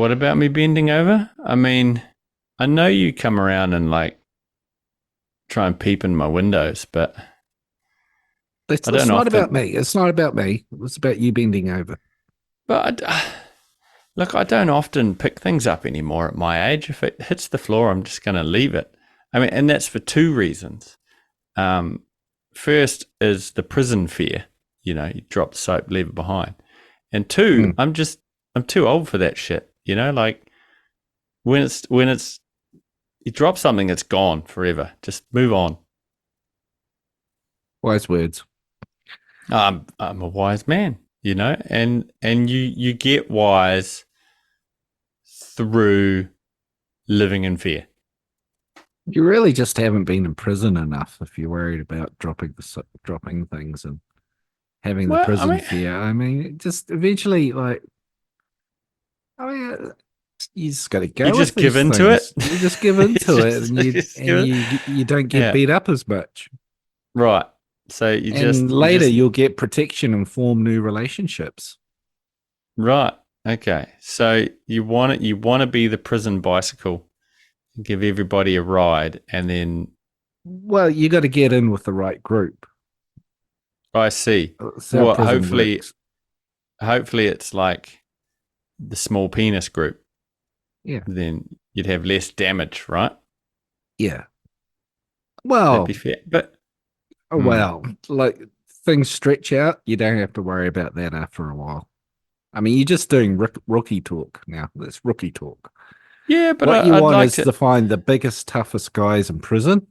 What about me bending over? I mean, I know you come around and like try and peep in my windows, but I It's don't not often. about me. It's not about me. It's about you bending over. But look, I don't often pick things up anymore at my age. If it hits the floor, I'm just going to leave it. I mean, and that's for two reasons. Um, First is the prison fear. You drop the soap, leave it behind. And two, Mm. I'm too old for that shit. Like when it's you drop something, it's gone forever. Just move on. Wise words. I'm a wise man, and you get wise through living in fear. You really just haven't been in prison enough if you're worried about dropping things and having the Well, I prison mean, fear. I mean, just eventually, like, I mean, you just got to you go with just give these into it. things. You just give you into it, just, and you you just and give it. you don't get Yeah, beat up as much. right. So you just And you later, just you'll get protection and form new relationships. right. Okay. So you want to be the prison bicycle, give everybody a ride, and then Well, you got to get in with the right group. I see. That's how Well, prison hopefully, works. hopefully it's like the small penis group. Yeah, Then you'd have less damage, right? yeah. That'd be Well, fair. But oh, hmm. well, like things stretch out. You don't have to worry about that after a while. I mean, you're just doing rookie talk now. That's rookie talk. Yeah, but What you I'd want like is to. to find the biggest, toughest guys in prison,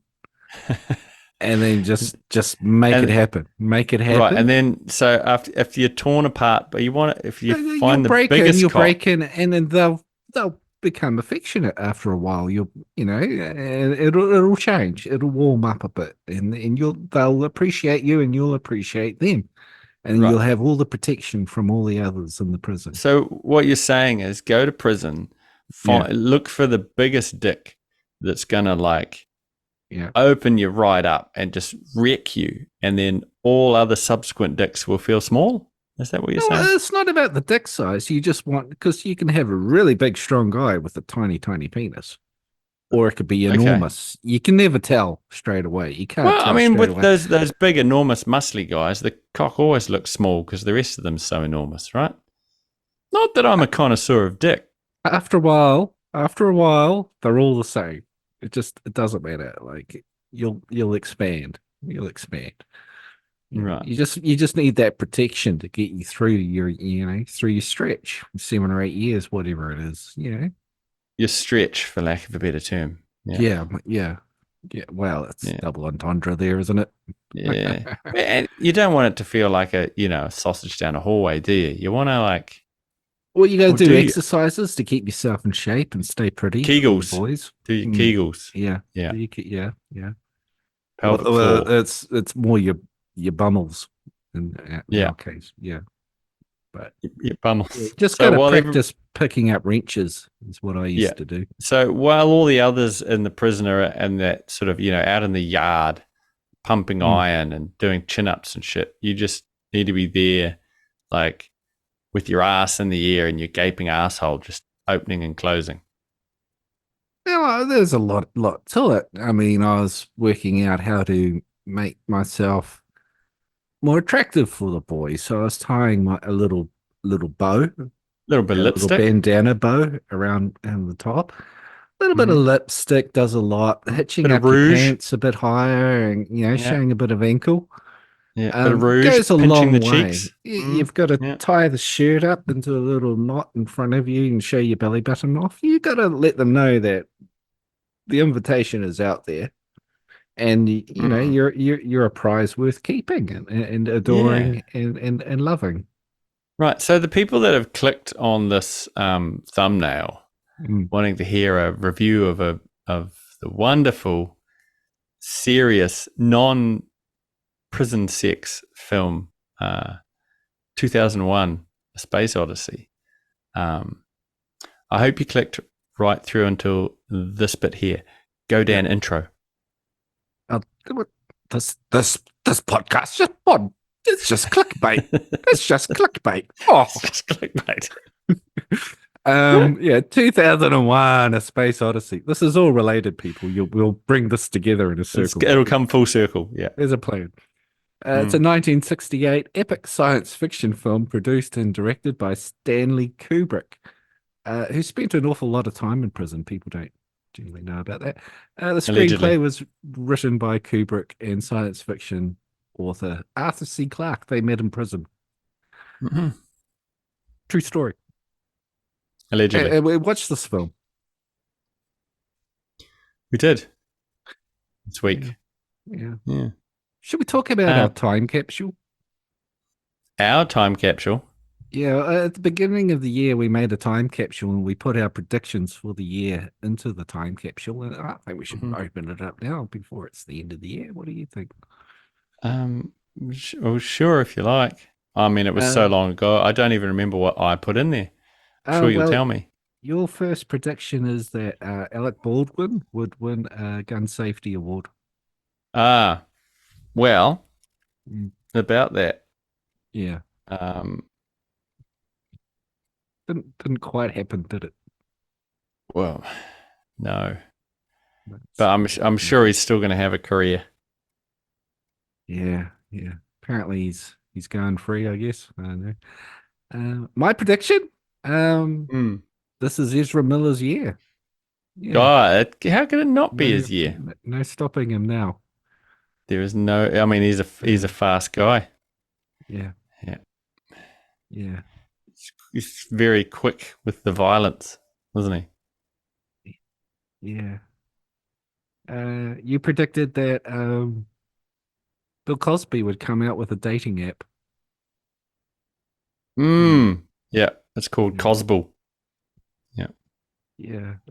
and then just make it And happen. Make it right, happen. and then so after if you're torn apart, but if you find the biggest You'll cock, break in, and then they'll become affectionate after a while. And it'll change. It'll warm up a bit, and they'll appreciate you, and you'll appreciate them, and you'll right? have all the protection from all the others in the prison. So what you're saying is go to prison, Yeah, look for the biggest dick that's gonna like yeah. open you right up and just wreck you, and then all other subsequent dicks will feel small. Is that what you're No, saying? it's not about the dick size. You just want because you can have a really big, strong guy with a tiny, tiny penis, or it could be Okay. enormous. You can never tell straight away. You can't Well, I tell mean, straight with away. those big, enormous, muscly guys, the cock always looks small because the rest of them's so enormous, right? Not that I'm a connoisseur of dick. After a while, they're all the same. It doesn't matter. Like you'll expand. You'll expand. Right. You just need that protection to get you through through your stretch, 7 or 8 years, whatever it is. Your stretch, for lack of a better term. Yeah. Yeah. Yeah. Well, it's Yeah. double entendre there, isn't it? Yeah. And you don't want it to feel like a sausage down a hallway, do you? You want to like, Well, you got to or do do you? exercises to keep yourself in shape and stay pretty for the Kegels. boys. Do your Mm, Kegels. yeah. Yeah. Yeah. Yeah. Pelvic floor. It's more your bummels in Yeah. our case. Yeah. But Your yeah, bummels. just got So to while every, practice picking up wrenches is what I yeah. used to do. So while all the others in the prison are and that sort of, out in the yard pumping Mm. iron and doing chin ups and shit, you just need to be there, like with your ass in the air and your gaping asshole just opening and closing. Well, there's a lot to it. I mean, I was working out how to make myself more attractive for the boys. So I was tying a little bow, A little bit of a little lipstick. bandana bow around the top. A little bit of Mm-hmm. lipstick does a lot. Hitching Bit of up your rouge. pants a bit higher and Yeah. showing a bit of ankle Yeah. Bit of rouge, goes a pinching the long way. cheeks. Mm. You've got to Yeah. tie the shirt up into a little knot in front of you and show your belly button off. You got to let them know that the invitation is out there, and Mm. you're a prize worth keeping and Yeah. adoring and loving. Right. So the people that have clicked on this thumbnail Mm. wanting to hear a review of the wonderful, serious, non prison sex film, 2001: A Space Odyssey. Um, I hope you clicked right through until this bit here. Go Yeah. down intro. Uh, this podcast just fun. It's just clickbait. It's just clickbait. Oh, It's just clickbait. Yeah, 2001, A Space Odyssey. This is all related, people. We'll bring this together in a circle. It'll come full circle. Yeah. There's a plan. It's a Mm. 1968 epic science fiction film produced and directed by Stanley Kubrick, who spent an awful lot of time in prison. People don't generally know about that. The Allegedly. screenplay was written by Kubrick and science fiction author Arthur C. Clarke. They met in prison. Mhm. True story. Allegedly. We watched this film. We did this Yeah, week. yeah. Yeah. Should we talk about our Um, time capsule? our time capsule. Yeah, at the beginning of the year, we made a time capsule and we put our predictions for the year into the time capsule. And I think we should Mhm. open it up now before it's the end of the year. What do you think? Um, well, sure, if you like. I mean, it was so Uh, long ago. I don't even remember what I put in there. I'm sure you'll well, tell me. your first prediction is that Alec Baldwin would win a gun safety award. Ah, well, Mm, about that. yeah, Um, didn't quite happen, did it? well, no, but That's I'm sure disappointing. he's still going to have a career. Yeah, yeah. Apparently he's going free, I guess. I don't know. My prediction. Um, Mm. this is Ezra Miller's year. Yeah, God, how could it not be no, his year? no stopping him now. There is no. I mean, he's a Uh, fast guy. yeah, Yeah, yeah, he's very quick with the violence, wasn't he? yeah. You predicted that Bill Cosby would come out with a dating app. Yeah, Yeah, it's called yeah, Cosble. Yeah,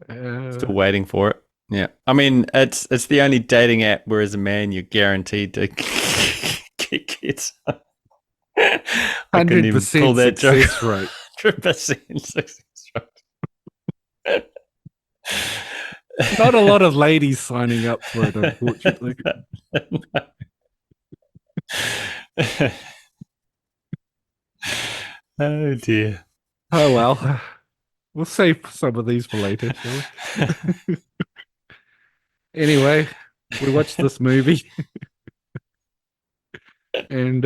yeah. still waiting for it. Yeah, I mean, it's the only dating app where, as a man, you're guaranteed to get kids. I couldn't even pull 100% that joke. success rate. 100% success rate. Not a lot of ladies signing up for it, unfortunately. Oh dear. Oh well, we'll save some of these for later, shall we? Anyway, we watched this movie and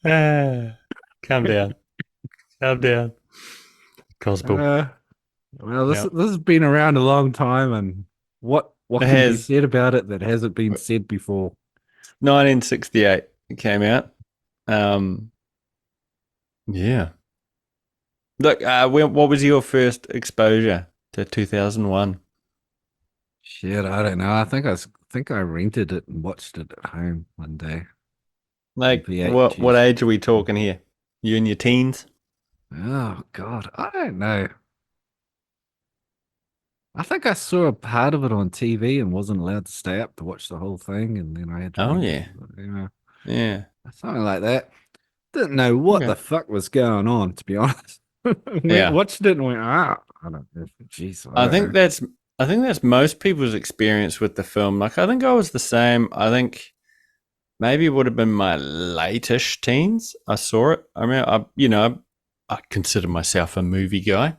Ah, calm down. Calm down. Cosmo. uh well Yeah. this has been around a long time and what It can be has said about it that hasn't been said before? 1968 it came out. Um yeah. Look, what was your first exposure to 2001? Shit, I don't know. I think I rented it and watched it at home one day on Like what VHS. age are we talking here? You in your teens? Oh God, I don't know. I think I saw a part of it on TV and wasn't allowed to stay up to watch the whole thing, and then I had to Oh rent it. yeah. You know, Yeah. something like that. Didn't know what the Okay. fuck was going on, to be honest. Went Yeah. watched it and went, I don't know. Jeez, I I don't think know. that's I think that's most people's experience with the film. Like I think I was the same. I think maybe it would have been my late-ish teens. I saw it. I mean, I consider myself a movie guy,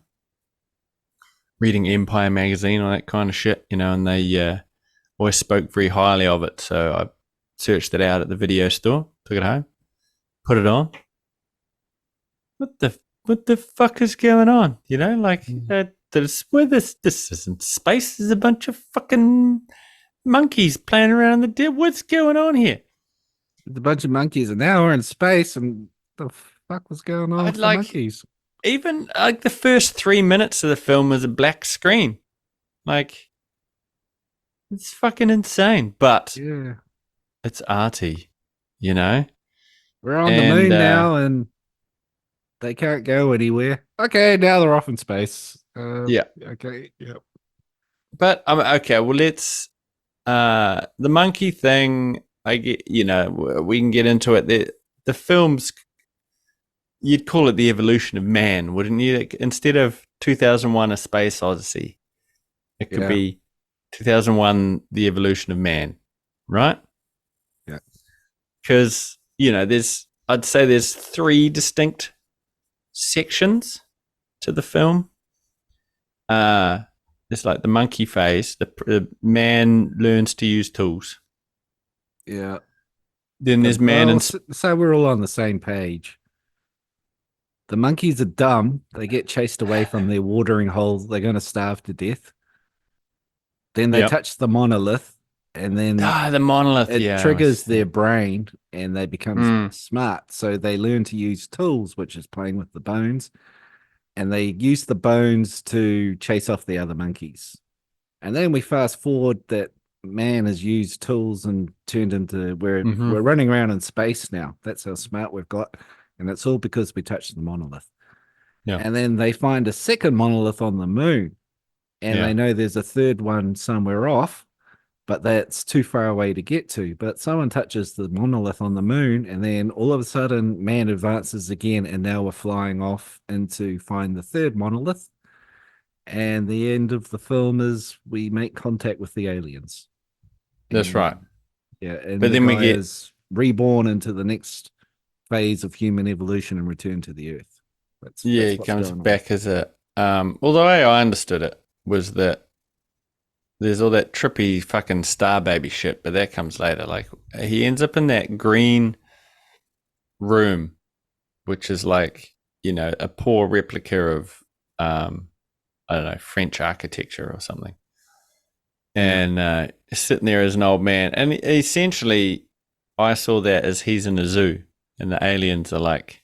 reading Empire magazine, all that kind of shit, and they always spoke very highly of it. So I searched it out at the video store, took it home, put it on. What the fuck is going on? Like Mm. this isn't space. There's a bunch of fucking monkeys playing around the dead. What's going on here? There's a bunch of monkeys, and now we're in space, and the fuck was going on I'd with the like monkeys? even like the first 3 minutes of the film is a black screen. Like it's fucking insane, but Yeah, it's arty, you know. we're on the And moon now, and they can't go anywhere. Okay, now they're off in space. yeah, Okay, yep, but okay. Well, let's the monkey thing. I get, we can get into it. The film's you'd call it the evolution of man, wouldn't you? Instead of 2001: A Space Odyssey, it could yeah, be 2001: The Evolution of Man, right? yeah, Because I'd say there's three distinct sections. to the film. Uh, it's like the monkey phase. The man learns to use tools. Yeah. Then there's man and So we're all on the same page. The monkeys are dumb. They get chased away from their watering holes. They're going to starve to death. Then they yep. touch the monolith, and then The monolith. it Yeah, triggers their brain, and they become mm, smart. So they learn to use tools, which is playing with the bones, and they use the bones to chase off the other monkeys. And then we fast forward that man has used tools and turned into mm-hmm. we're running around in space now. That's how smart we've got, and it's all because we touched the monolith. Yeah, And then they find a second monolith on the moon, and yeah. they know there's a third one somewhere off, but that's too far away to get to. But someone touches the monolith on the moon, and then all of a sudden, man advances again, and now we're flying off into find the third monolith. And the end of the film is we make contact with the aliens. That's And right. yeah, and But the then we guy get is reborn into the next phase of human evolution and return to the earth. he That's what's comes going on. back as a well, the way I understood it was that there's all that trippy fucking star baby shit, but that comes later. Like he ends up in that green room, which is like, a poor replica of I don't know, French architecture or something. Yeah, And sitting there as an old man. And essentially I saw that as he's in a zoo and the aliens are like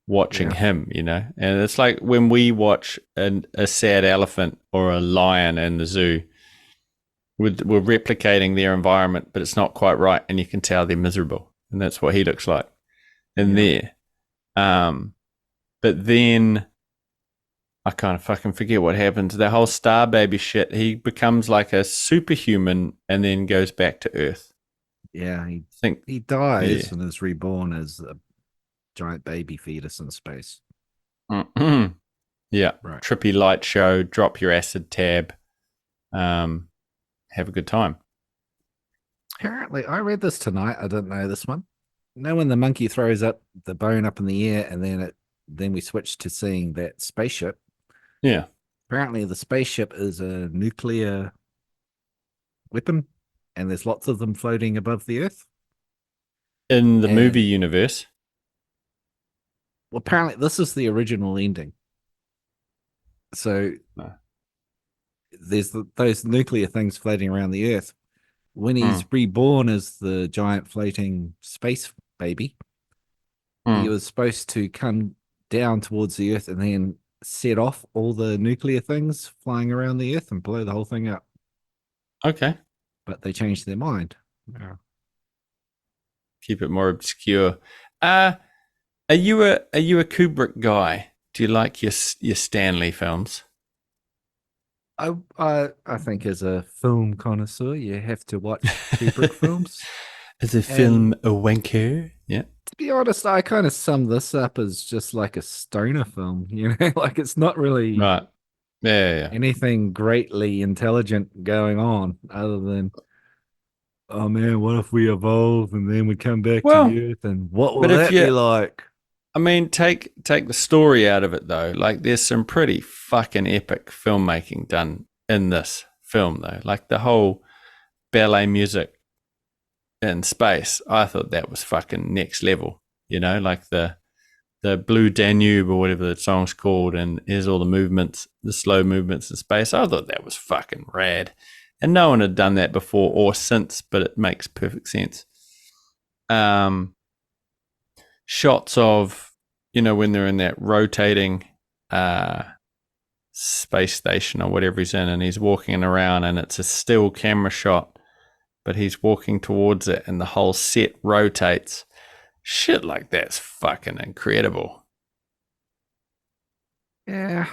watching yeah, him, And it's like when we watch a sad elephant or a lion in the zoo, we're replicating their environment, but it's not quite right, and you can tell they're miserable, and that's what he looks like in yeah, there. But then I kind of fucking forget what happens. The whole star baby shit. He becomes like a superhuman, and then goes back to Earth. yeah. I think, He dies yeah, and is reborn as a giant baby fetus in space. yeah. Right. Trippy light show. Drop your acid tab. Have a good time. Apparently, I read this tonight. I didn't know this one. You know when the monkey throws up the bone up in the air, and then we switch to seeing that spaceship. Yeah. Apparently, the spaceship is a nuclear weapon, and there's lots of them floating above the Earth. In the movie And universe. well, apparently, this is the original ending. So No. there's those nuclear things floating around the Earth. When he's Mm, reborn as the giant floating space baby, he mm. was supposed to come down towards the Earth and then set off all the nuclear things flying around the Earth and blow the whole thing up. Okay. But they changed their mind. Yeah. Keep it more obscure. Are you a Kubrick guy? Do you like your Stanley films? I think as a film connoisseur, you have to watch Kubrick films. Is a And film a wanker? Yeah. to be honest, I kind of sum this up as just like a stoner film, like it's not really Right. Yeah, yeah, yeah. anything greatly intelligent going on other than, oh man, what if we evolve and then we come back to Well, the earth and what will but if that be you, like? I mean, take the story out of it though. Like, there's some pretty fucking epic filmmaking done in this film though. Like the whole ballet music in space. I thought that was fucking next level. Like the Blue Danube or whatever the song's called, and here's all the movements, the slow movements in space. I thought that was fucking rad. And no one had done that before or since, but it makes perfect sense. Shots of, when they're in that rotating space station or whatever he's in, and he's walking around, and it's a still camera shot, but he's walking towards it, and the whole set rotates. Shit like that's fucking incredible. Yeah.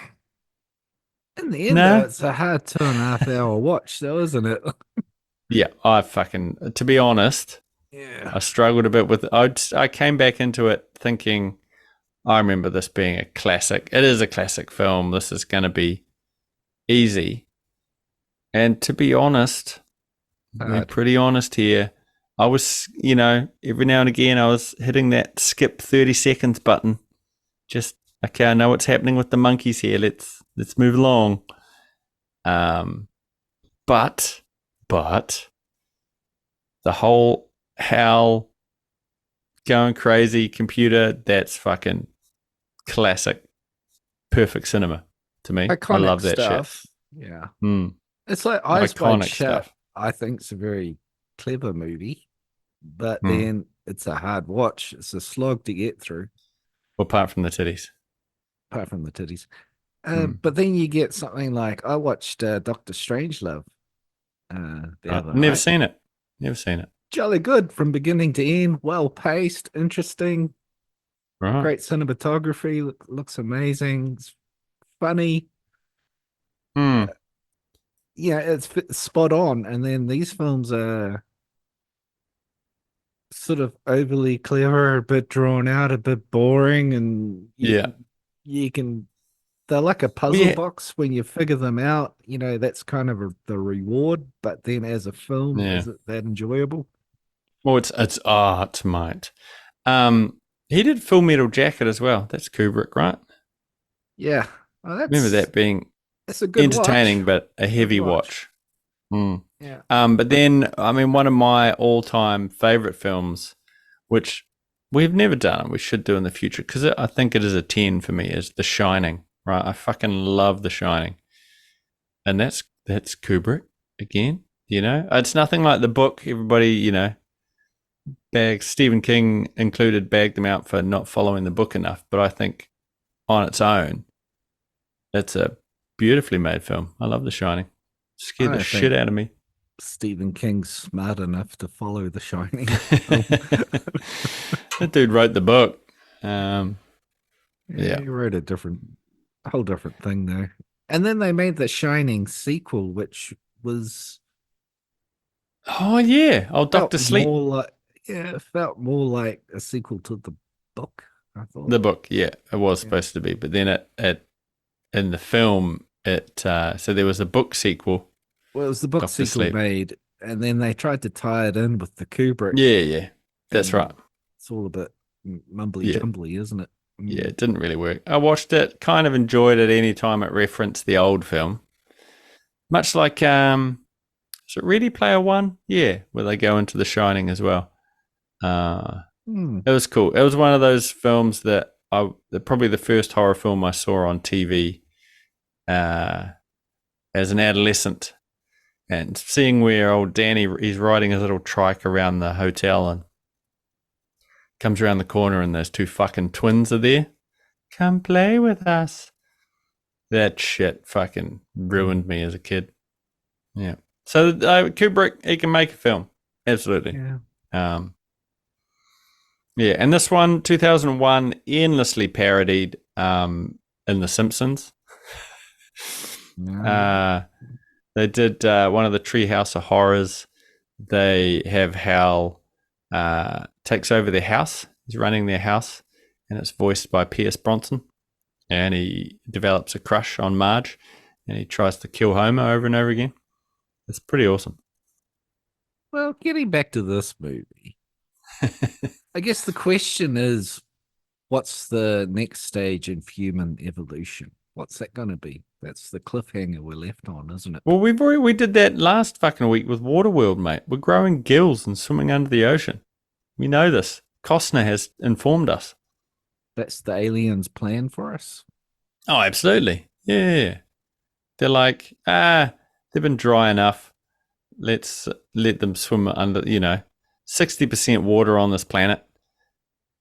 In the end, though, No? it's a hard 2.5 hour watch, though, isn't it? Yeah, to be honest, Yeah. I struggled a bit with. I came back into it thinking, I remember this being a classic. It is a classic film. This is going to be easy. And to be honest, be Hard. pretty honest here, I was, every now and again, I was hitting that skip 30 seconds button. Just, Okay, I know what's happening with the monkeys here. Let's move along. Um, but but the whole Hal going crazy computer, that's fucking classic, perfect cinema to me. I Iconic love that shit. stuff. Yeah. Mm, It's like Eyes Wide iconic Shut. stuff. I think it's a very clever movie, but Mm. then it's a hard watch. It's a slog to get through, Apart from the titties. apart from the titties. Mm. But then you get something like I watched Doctor Strangelove the Right. other Never night. seen it. Never seen it. Jolly good from beginning to end, well paced, interesting, Right. great cinematography, looks amazing, it's funny. Mm. Yeah, it's spot on. And then these films are sort of overly clever, a bit drawn out, a bit boring, and Yeah. you can they're like a Well, puzzle yeah. box when you figure them out. That's kind of the reward. But then as a film, Yeah. is it that enjoyable? Well, it's art, mate. Um, he did Full Metal Jacket as well. That's Kubrick, right? Yeah, well, Remember that being that's a good watch. entertaining, but a Good heavy watch. watch. Mm. Yeah. But then, I mean, one of my all-time favorite films, which we've never done and we should do in the future, because I think it is a 10 for me, is The Shining, right? I fucking love The Shining. And that's Kubrick again, you know? It's nothing like the book. Everybody, Stephen King included, bagged them out for not following the book enough. But I think on its own, it's a beautifully made film. I love The Shining. I Scared the don't shit think out of me. Stephen King's smart enough to follow The Shining film. That dude wrote the book. Um, Yeah, yeah. he wrote a whole different thing though. And then they made the Shining sequel, which was Oh yeah. Oh, felt Doctor Sleep. more like yeah, it felt more like a sequel to the book, I thought. The book. Yeah, it was Yeah. supposed to be, but then it in the film it so there was a book sequel, Well, it was the book Doctor sequel Sleep. made, and then they tried to tie it in with the Kubrick, Yeah, yeah. That's right. and it's all a bit mumbly Yeah, jumbly, isn't it? yeah. Mm. It didn't really work. I watched it, kind of enjoyed it any time it referenced the old film, much like is it Ready Player One? Yeah, where they go into The Shining as well. Uh, Mm. it was cool. It was one of those films that probably the first horror film I saw on TV uh, as an adolescent, and seeing where old Danny he's riding his little trike around the hotel and comes around the corner and those two fucking twins are there. Come play with us. That shit fucking ruined me as a kid. Yeah. So Kubrick, he can make a film, absolutely. Yeah. Um, yeah, and this one, 2001, endlessly parodied in The Simpsons. No. Uh, they did one of the Treehouse of Horrors. They have Hal takes over their house. He's running their house, and it's voiced by Pierce Bronson. And he develops a crush on Marge, and he tries to kill Homer over and over again. It's pretty awesome. Well, getting back to this movie, I guess the question is, what's the next stage in human evolution? What's that going to be? That's the cliffhanger we're left on, isn't it? Well, we did that last fucking week with Waterworld, mate. We're growing gills and swimming under the ocean. We know this. Costner has informed us. That's the aliens' plan for us. Oh, absolutely. Yeah. They're like, they've been dry enough. Let's let them swim under, 60% water on this planet,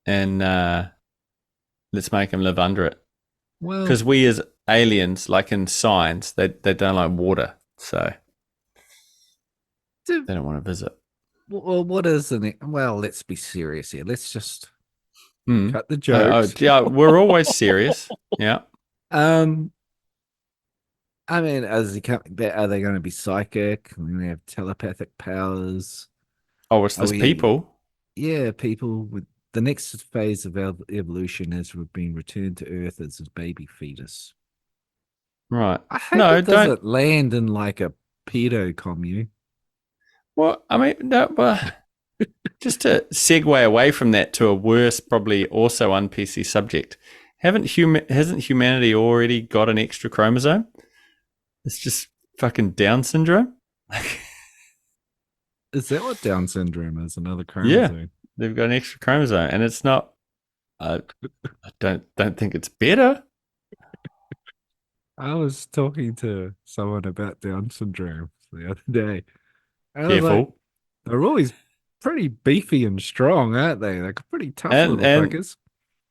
and let's make them live under it. Well, Because we as aliens, like in science, they don't like water, so to, they don't want to visit. well, what is an? Well, let's be serious here. Let's just Mm. cut the jokes. Yeah, we're always serious. Yeah. um, I mean, as he coming back, are they going to be psychic? Are they going to have telepathic powers? Oh, it's Are this we? people. Yeah, people with the next phase of evolution is we've been returned to Earth as a baby fetus. Right. I hope No, it don't. doesn't land in like a pedo commune. Well, I mean, no, well, just to segue away from that to a worse, probably also un PC subject. Hasn't humanity already got an extra chromosome? It's just fucking Down syndrome. Is that what Down syndrome is? Another Yeah, chromosome? they've got an extra chromosome, and it's not. I don't think it's better. I was talking to someone about Down syndrome the other day. I was like, Careful, they're always pretty beefy and strong, aren't they? They're pretty tough little and fuckers.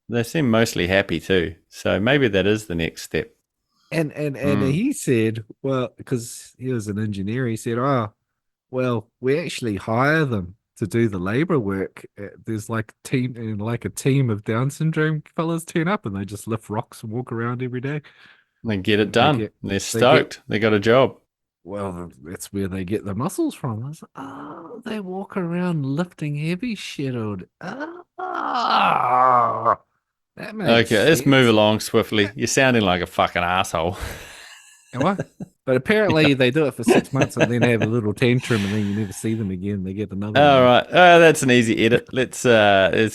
they seem mostly happy too. So maybe that is the next step. And Mm. he said, well, because he was an engineer, he said, oh, well, we actually hire them to do the labor work. There's like a team of Down syndrome fellas turn up and they just lift rocks and walk around every day. They get it They done. get They're they get stoked. They got a job. well, that's where they get the muscles from. I was like, oh, they walk around lifting heavy shit. Ah, that makes Okay, let's move sense. along swiftly. You're sounding like a fucking asshole. Am I? But Yeah. apparently they do it for 6 months and then have a little tantrum and then you never see them again. They get another All one. right. That's an easy edit. Let's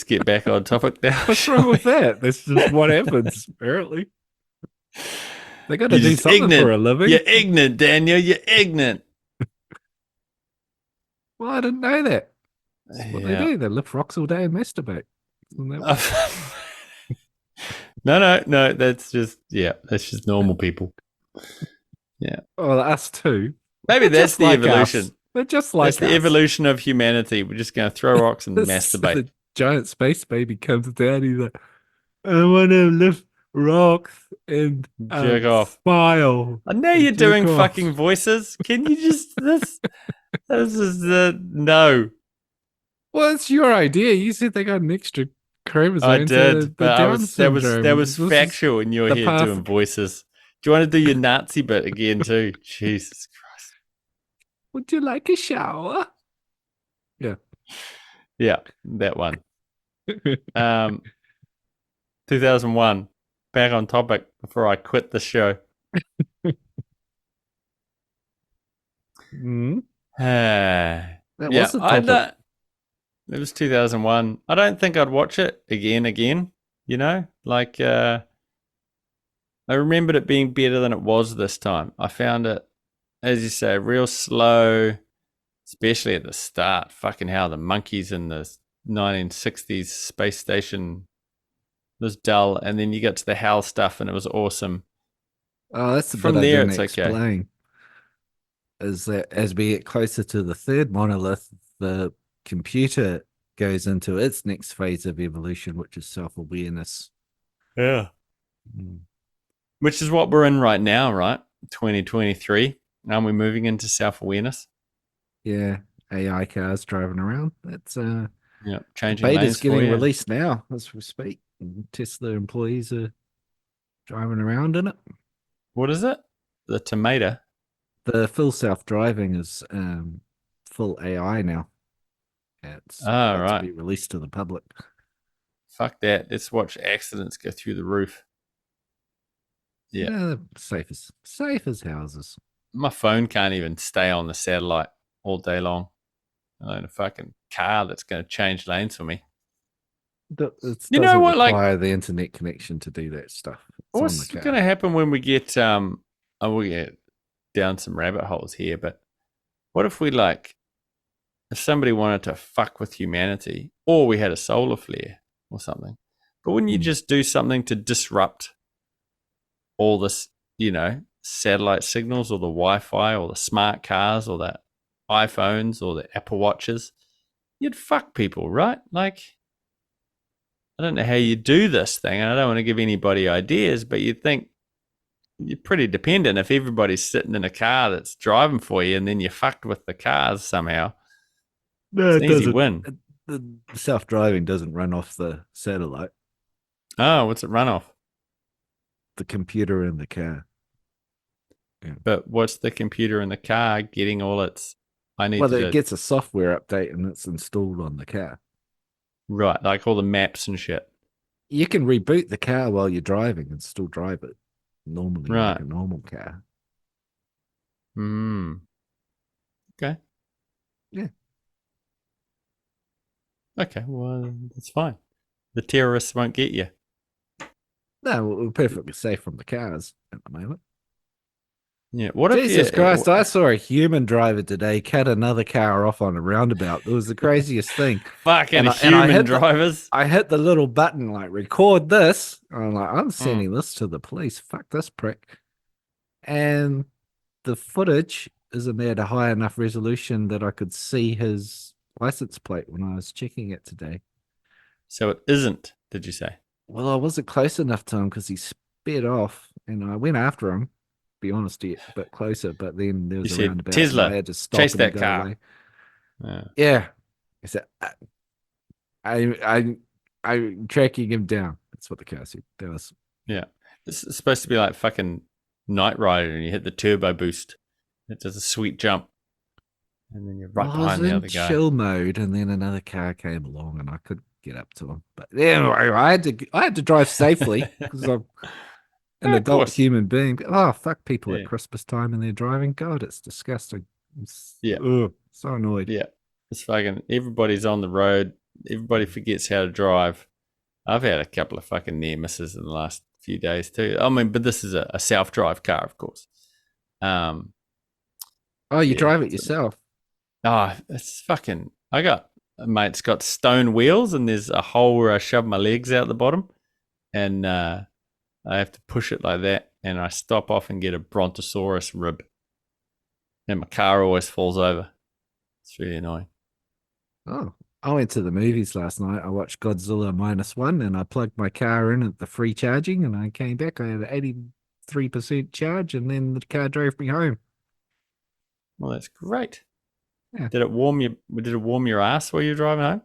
get back on topic now, What's wrong shall with we? that? That's just what happens, apparently. They got to You're do just something for ignorant. a living. You're ignorant, Daniel. You're ignorant. Well, I didn't know that. That's what they Yeah. do. They lift rocks all day and masturbate. Isn't that what? No. That's just normal people. Yeah. Well, us too. Maybe They're that's just the like us. evolution. They're just That's like the us. evolution of humanity. We're just going to throw rocks and masturbate. The giant space baby comes down. He's like, I want to lift rocks and Jerk off. smile I know and you're jerk doing fucking off. voices. Can you just this is the no. Well, it's your idea. You said they got an extra I chromosome to did, the but I Down was that syndrome. was This is factual and you were the here path. doing voices. Do you want to do your Nazi bit again too? Jesus Christ. Would you like a shower? Yeah. Yeah, that one. 2001. Back on topic before I quit the show. Mm, Yeah, that was the I topic. don't. It was 2001. I don't think I'd watch it again. You know, like I remembered it being better than it was this time. I found it, as you say, real slow, especially at the start. Fucking hell, the monkeys in the 1960s space station was dull, and then you got to the HAL stuff, and it was awesome. Oh, that's the bit From I there, didn't it's okay. explain. Is that as we get closer to the third monolith, the computer goes into its next phase of evolution, which is self-awareness. Yeah. Mm. Which is what we're in right now, right? 2023. Now we're moving into self awareness. Yeah, AI cars driving around. That's Yeah, the changing beta's lanes for getting you. released now as we speak. And Tesla employees are driving around in it. What is it? The tomato. The full self-driving is full AI now. It's Oh, about to right. be released to the public. Fuck that. Let's watch accidents go through the roof. Yeah. Yeah, safe as houses. My phone can't even stay on the satellite all day long. I own a fucking car that's going to change lanes for me. It You know doesn't what? Like, require the internet connection to do that stuff. It's on the what's going car. to happen when we get, we get down some rabbit holes here, but what if we like, if somebody wanted to fuck with humanity or we had a solar flare or something, but wouldn't you Hmm. just do something to disrupt all this, satellite signals or the Wi-Fi or the smart cars or the iPhones or the Apple Watches? You'd fuck people, right? Like, I don't know how you do this thing, and I don't want to give anybody ideas, but you'd think you're pretty dependent if everybody's sitting in a car that's driving for you, and then you're fucked with the cars somehow. No, It's an it easy doesn't. win. The self-driving doesn't run off the satellite. Oh, what's it run off? The computer in the car. Yeah. But what's the computer in the car getting all its? I need Well, it to gets a software update and it's installed on the car. right, like all the maps and shit. You can reboot the car while you're driving and still drive it normally like Right. a normal car. Hmm. Okay. Yeah. Okay. Well, that's fine. The terrorists won't get you. No, we're perfectly safe from the cars at the moment. Yeah. What if Jesus you Christ, I saw a human driver today cut another car off on a roundabout. It was the craziest thing. fucking And I human hit drivers? the little button like record this. I'm like, I'm Mm. sending this to the police. Fuck this prick. And the footage isn't at a high enough resolution that I could see his license plate when I was checking it today. So it isn't, did you say? Well, I wasn't close enough to him because he sped off, and I went after him. Be honest, a bit closer, but then there You was a said, roundabout, and I Tesla, had to stop chase and that go car. away. Yeah. Yeah, I said, I'm tracking him down. That's what the car said. That was. Yeah. This is supposed to be like fucking Knight Rider and you hit the turbo boost. It does a sweet jump. And then you're Well, right I was behind the in other guy. chill mode, and then another car came along, and I couldn't get up to him. But anyway, I had to drive safely because I'm an Of adult course. human being. But, oh, fuck people at Yeah. Christmas time and they're driving. God, it's disgusting. Yeah. Ugh, so annoyed. Yeah. It's fucking, everybody's on the road. Everybody forgets how to drive. I've had a couple of fucking near misses in the last few days too. I mean, but this is a self drive car, of course. Um, Oh, you yeah. drive it yourself? It's fucking. I got a mate's got stone wheels, and there's a hole where I shove my legs out the bottom, and I have to push it like that, and I stop off and get a brontosaurus rib, and my car always falls over. It's really annoying. Oh, I went to the movies last night. I watched Godzilla -1 and I plugged my car in at the free charging and I came back. I had an 83% charge and then the car drove me home. Well, that's great. Yeah. Did it warm you? Did it warm your ass while you were driving home?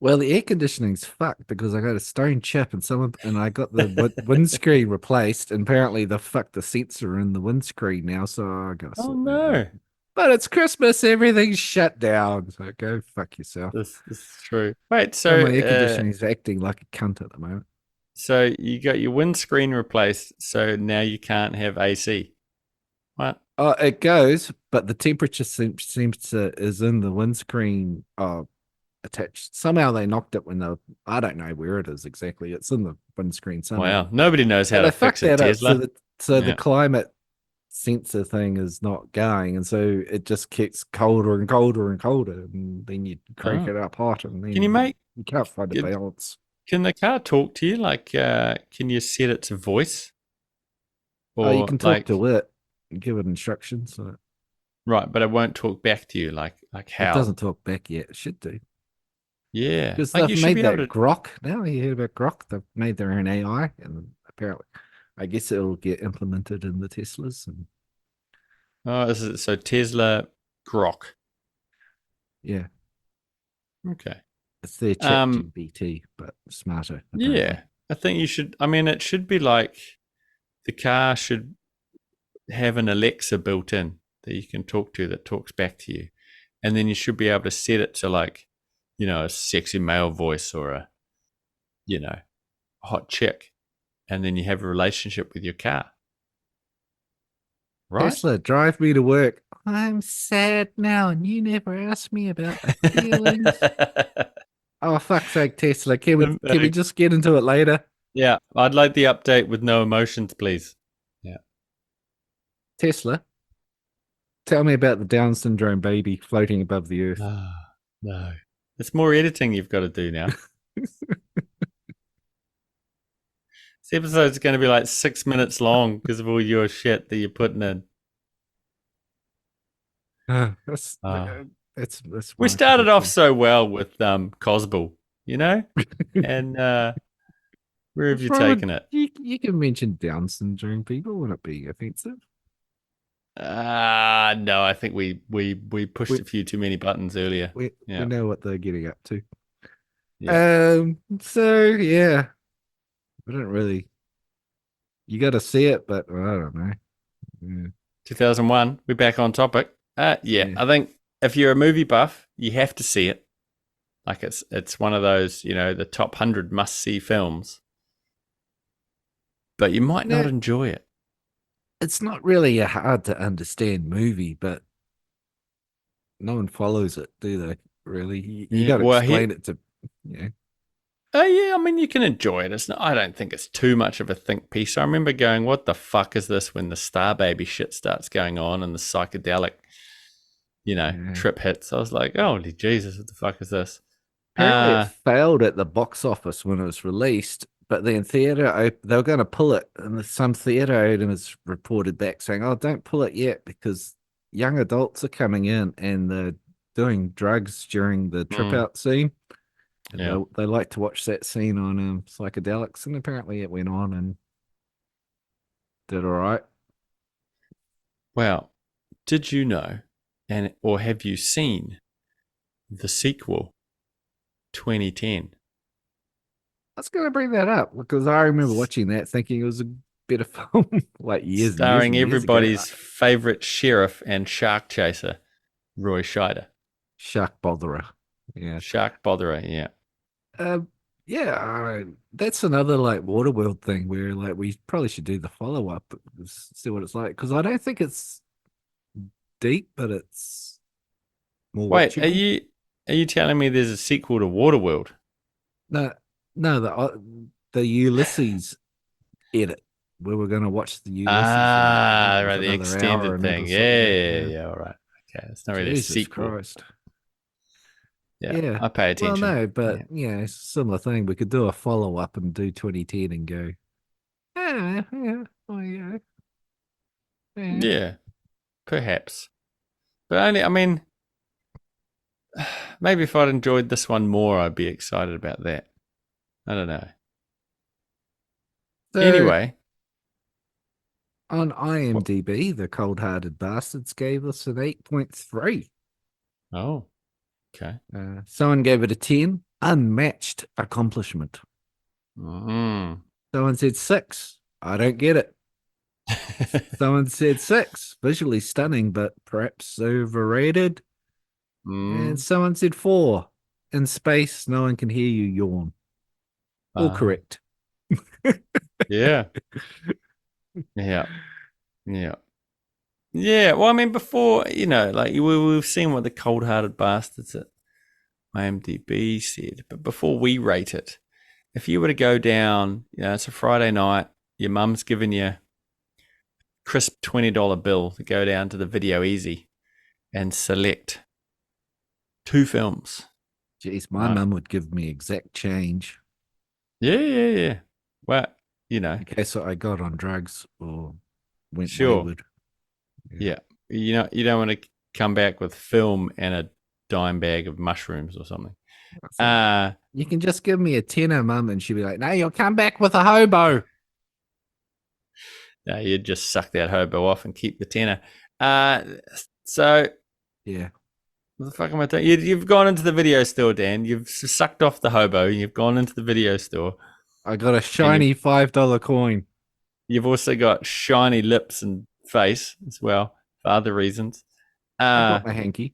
Well, the air conditioning's fucked because I got a stone chip and I got the windscreen replaced. And apparently, the sensor in the windscreen now, so I gotta Oh sort that out. no, But it's Christmas, everything's shut down. So go fuck yourself. this is true. Wait, So my air conditioning's acting like a cunt at the moment. so you got your windscreen replaced, so now you can't have AC. What? Oh, it goes, but the temperature seems to is in the windscreen attached. Somehow they knocked it when I don't know where it is exactly. It's in the windscreen somehow. Wow, nobody knows how But to they fucked fix a that up. So Tesla. the Yeah. climate sensor thing is not going, and so it just gets colder and colder and colder, and then you crank Oh, it up hot, and can you then make? you can't find a Can balance. can the car talk to you? Like, can you set its voice Oh, you or can talk like to it and give it instructions. So right, but it won't talk back to you. Like it how? doesn't talk back yet. It should do. Yeah, Because like they've you should made be able that to. Grok now. You heard about Grok? They've made their own AI, and apparently, I guess it'll get implemented in the Teslas. And Oh, this is so Tesla Grok. yeah, Okay. it's their Chat Um. GPT, but smarter apparently. Yeah, I think you should. I mean, it should be like the car should have an Alexa built in that you can talk to that talks back to you, and then you should be able to set it to like, a sexy male voice or a you know hot chick, and then you have a relationship with your car, right? Tesla, drive me to work. I'm sad now, and you never asked me about my feelings. Oh fuck's sake, Tesla! Can we just get into it later? Yeah, I'd like the update with no emotions, please. Yeah. Tesla, tell me about the Down syndrome baby floating above the earth. Ah, no. It's more editing you've got to do now. This episode's going to be like 6 minutes long because of all your shit that you're putting in. That's Uh, that's we my started off prediction. so well with Cosble, you know? And where have What's you wrong with taken it? you can mention Down syndrome people without being offensive. No, I think we pushed We a few too many buttons earlier. we Yeah. know what they're getting up to. Yeah. So yeah, I don't really. You got to see it, but I don't know. Yeah, 2001, we're back on topic. Yeah, yeah. I think if you're a movie buff, you have to see it. Like it's one of those, the top 100 must see films, but you might not No, enjoy it. it's not really a hard to understand movie, but no one follows it, do they? Really, you Yeah, got to well, here explain it to. Yeah, Yeah, I mean, you can enjoy it. It's not, I don't think it's too much of a think piece. I remember going, "What the fuck is this?" When the Star Baby shit starts going on and the psychedelic, Yeah. trip hits. I was like, "Holy Jesus, what the fuck is this?" Apparently, it Uh failed at the box office when it was released, but then they were going to pull it, and some theater owners reported back saying, "Oh, don't pull it yet because young adults are coming in and they're doing drugs during the trip mm, out scene, and yeah. they like to watch that scene on psychedelics." And apparently, it went on and did all right. Well, did you know, and or have you seen the sequel, 2010, I was going to bring that up because I remember watching that, thinking it was a better film, like years and years starring and years ago. everybody's favorite sheriff and shark chaser, Roy Scheider? Shark botherer. Yeah. Shark botherer, yeah. Uh, yeah, that's another like Waterworld thing where like we probably should do the follow up, see what it's like because I don't think it's deep, but it's more Wait, watchable. are you telling me there's a sequel to Waterworld? No, no, the Ulysses edit where we're going to watch the Ulysses one. I think Ah, it was right, the another hour extended in it thing. or Yeah, something. yeah, Yeah, yeah. All right. Okay, it's not really a Jesus sequel. Christ. Yeah, Yeah. I pay Well, attention. no, but Yeah, yeah, it's a similar thing. We could do a follow up and do 2010 and go, yeah, oh yeah, yeah. yeah, perhaps. But only, I mean, maybe if I'd enjoyed this one more, I'd be excited about that. I don't know. So Anyway, on what? IMDb, the Cold Hearted Bastards gave us an 8.3. Oh, okay. Someone gave it a 10, unmatched accomplishment. Mm. Someone said 6. I don't get it. Someone said 6, visually stunning, but perhaps overrated. And mm. someone said 4, in space, no one can hear you yawn. All Uh, correct. yeah, yeah, yeah. Yeah, well, I mean, before, like we've seen what the cold hearted bastards at IMDb said, but before we rate it, if you were to go down, it's a Friday night, your mum's given you crisp $20 bill to go down to the Video Easy and select two films, Jeez, my right? mum would give me exact change Yeah, yeah, yeah. Well, you know, in case I got on drugs or went sure. wayward. Yeah. Yeah. You don't want to come back with film and a dime bag of mushrooms or something. I said, Uh, you can just give me a tenner, mum, and she'd be like, no, you'll come back with a hobo. No, you'd just suck that hobo off and keep the tenner. Uh, so Yeah. what the fuck am I doing? You've gone into the video store, Dan. You've sucked off the hobo. You've gone into the video store, I got a and shiny $5 coin. you've also got shiny lips and face as well for other reasons. I Uh, got my hanky.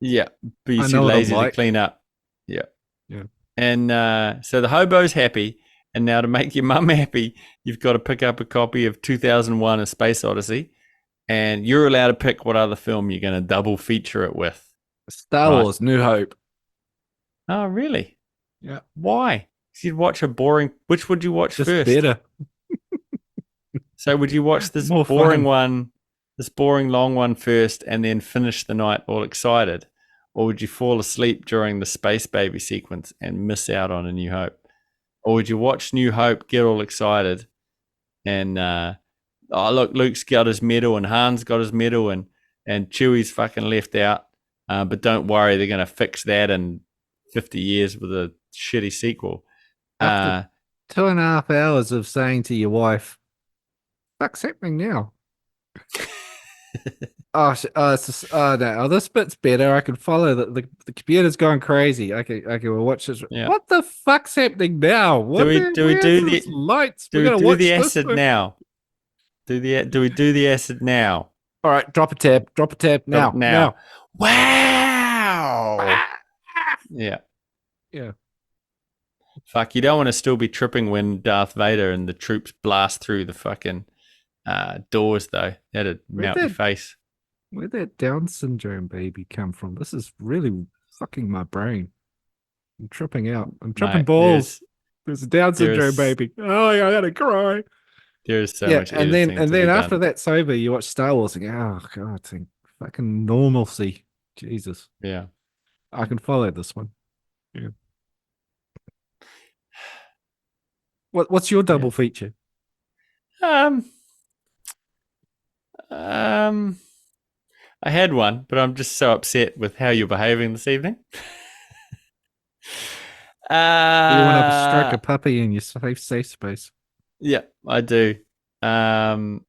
yeah, but you're I too know what I'm lazy to like. clean up. Yeah, Yeah. and so the hobo's happy, and now to make your mum happy, you've got to pick up a copy of 2001: A Space Odyssey, and you're allowed to pick what other film you're going to double feature it with, Star right? Wars, New Hope. Oh, really? Yeah. Why? 'Cause you'd watch a boring. Which would you watch Just first? better. So would you watch More fun. this boring long one first, and then finish the night all excited, or would you fall asleep during the space baby sequence and miss out on A New Hope, or would you watch New Hope, get all excited, and oh look, Luke's got his medal and Han's got his medal and Chewie's fucking left out, but don't worry, they're gonna fix that in 50 years with a shitty sequel. After Uh, 2.5 hours of saying to your wife, fuck's happening now? Oh, it's just, oh no, oh, this bit's better. I can follow the computer's going crazy. Okay, we'll watch this. yeah. What the fuck's happening now? Do we Where's do this the lights? do We're we gonna do watch the this acid thing. now? Do we do the acid now? All right, drop a tab Drop it now, now. now. Wow. Yeah. Yeah, Fuck, you don't want to still be tripping when Darth Vader and the troops blast through the fucking doors, though. That'd where'd melt your that face. where'd that Down syndrome baby come from? This is really fucking my brain. I'm tripping out. I'm tripping Mate, balls. There's a Down syndrome there's baby. Oh, I gotta cry. there is so Yeah, much and then editing and to then be after done. that sober, you watch Star Wars and go, oh god, think fucking normalcy. Jesus, Yeah. I can follow this one. Yeah. What's your Yeah. double feature? Um um I had one, but I'm just so upset with how you're behaving this evening. You want to stroke Uh a puppy in your safe space? yeah, I do. Um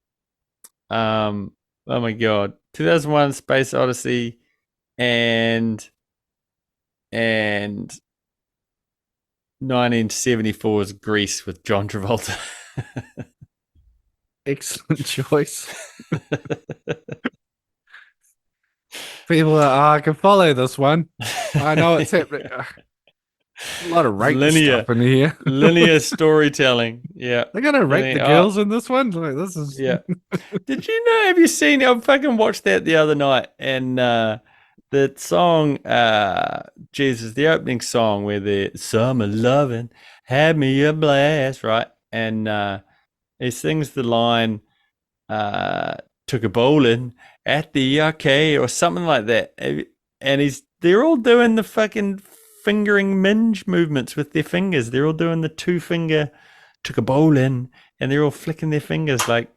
um oh my god. 2001 Space Odyssey and and 1974's Grease with John Travolta. Excellent choice. People are, oh, I can follow this one. I know it's happening. A lot of rape linear stuff in here. linear storytelling. Yeah. They're gonna rape the Oh, girls in this one. Like this is yeah. Did you know? Have you seen? I fucking watched that the other night, and the song, Jesus, the opening song where the summer loving had me a blast, right? And he sings the line, uh, "Took a bowling at the arcade" or something like that, and they're all doing the fucking fingering minge movements with their fingers. They're all doing the two finger, took a bowling, and they're all flicking their fingers like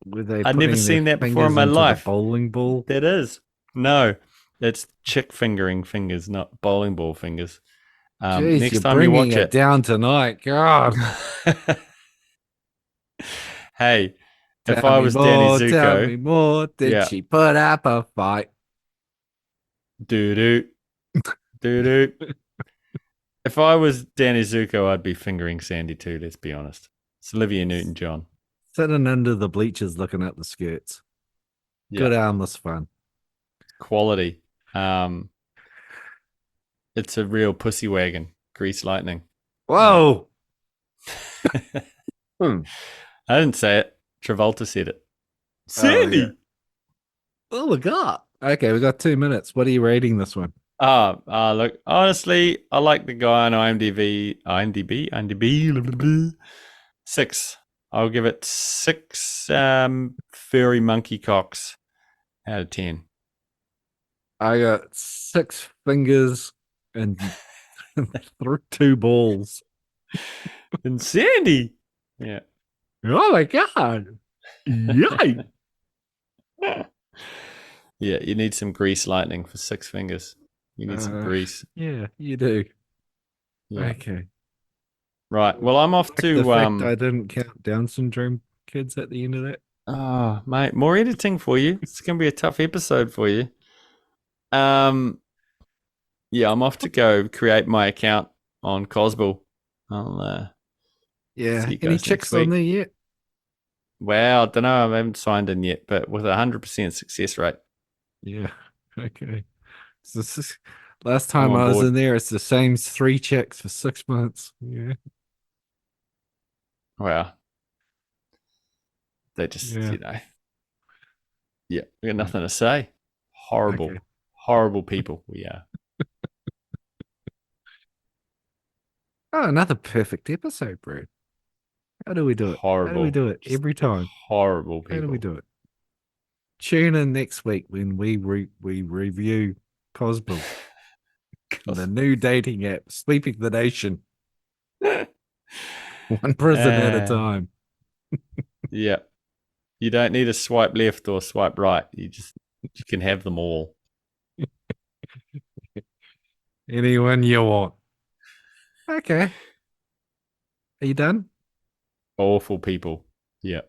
were they I'd never putting their seen that before in fingers my into the life. bowling ball? That is. No, it's chick fingering fingers, not bowling ball fingers. Jeez, Next you're time you bringing watch it it. down tonight. God, Hey, if tell I me was Danny more. Tell Zuko, me more. Did yeah, she put up a fight? doo doo, doo doo. If I was Danny Zuko, I'd be fingering Sandy too, let's be honest. It's Olivia Newton John. Sitting under the bleachers, looking at the skirts. Yeah, Good armless fun. quality. Um, it's a real pussy wagon. Grease lightning. Yeah. Whoa. Hmm. I didn't say it. Travolta said it. Oh yeah. Sandy. Oh my god. Okay, we got 2 minutes. What are you rating this one? Look, honestly, I like the guy on IMDb, 6. I'll give it 6 furry monkey cocks out of 10. I got 6 fingers and through 2 balls. And Sandy. Yeah. Oh my god. Yay. Yeah, you need some grease lightning for 6 fingers. You need some Uh, grease. yeah, you do. Yeah. Okay. Right. Well, I'm off Like the to fact I didn't count Down syndrome kids at the end of that. oh, mate, more editing for you. It's going to be a tough episode for you. Um Yeah, I'm off to go create my account on Cosmo. I'll see Yeah. you Any guys next chicks on week. there yet? Well, I don't know. I haven't signed in yet, but with a 100% success rate, Yeah. Okay. So this is, last I'm time on I was board. in there, it's the same 3 chicks for 6 months. Yeah. Wow. They just, Yeah. yeah, we got nothing to say. Horrible, Okay. horrible people we are. Oh, another perfect episode, bro. How do we do it? How do we Horrible, do it just every time? horrible How do we people. do it? Tune in next week when we review Cosmo, the new dating app, Sleeping the Nation, one prison at a uh, time. yeah, you don't need a swipe left or swipe right. You can have them all. Anyone you want. Okay. Are you done? Awful people. Yeah.